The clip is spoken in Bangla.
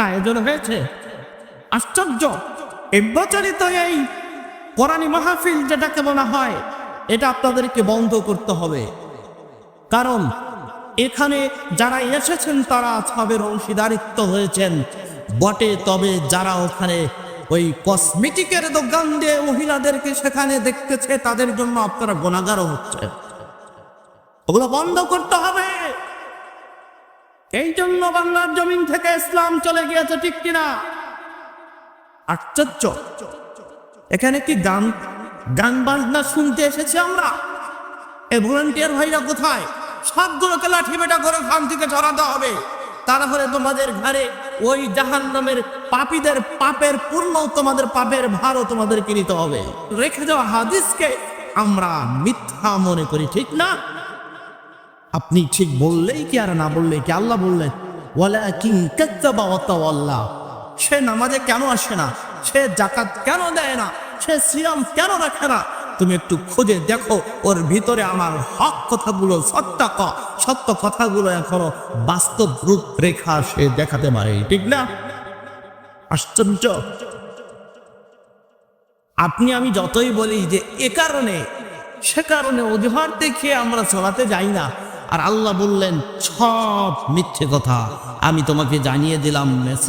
একটা আয়োজন হয়েছে। আশ্চর্য! প্রচলিত এই কোরআনী মাহফিল যেটাকে বলা হয়, এটা আপনাদেরকে বন্ধ করতে হবে। কারণ এখানে যারা এসেছেন তারা সবের অংশীদারিত্ব হয়েছেন বটে, তবে যারা ওখানে ওই কসমেটিকের দোকান দিয়ে মহিলাদেরকে সেখানে দেখতেছে তাদের জন্য আপনারা গুনাহগারও হচ্ছে। ওগুলো বন্ধ করতে হবে। এই জন্য বাংলার জমিন থেকে ইসলাম চলে গিয়েছে, ঠিক কিনা? আশ্চর্য! এখানে কি গান গান বাজনা শুনতে এসেছি আমরা? এই ভলান্টিয়ার ভাইরা কোথায়? সবগুলোকে লাঠি বেটা করে খান থেকে সরাতে হবে। তারপরে তোমাদের ঘরে ওই জাহান্নামের পাপীদের পাপের পূর্ণ, তোমাদের পাপের ভারও তোমাদেরকে নিতে হবে। রেখে যাওয়া হাদিসকে আমরা মিথ্যা মনে করি, ঠিক না? আপনি ঠিক বললেই কি আর না বললেই কি? আল্লাহ বললেন ওয়ালাকিন কাযযাবা ওয়া তাওয়াল্লা। সে নামাজে কেন আসে না? সে যাকাত কেন দেয় না? সে সিয়াম কেন রাখে না? তুমি একটু খুঁজে দেখো ওর ভিতরে আমার হক কথাগুলো, সত্য কথাগুলো এখনো বাস্তব রূপ রেখা সে দেখাতে পারে, ঠিক না? আশ্চর্য! আপনি আমি যতই বলি যে এ কারণে সে কারণে অজুহাত দেখিয়ে আমরা চলাতে যাই না। আর আল্লাহ বললেন সব মিথ্যে কথা। আমি তোমাকে জানিয়ে দিলাম মেসেজ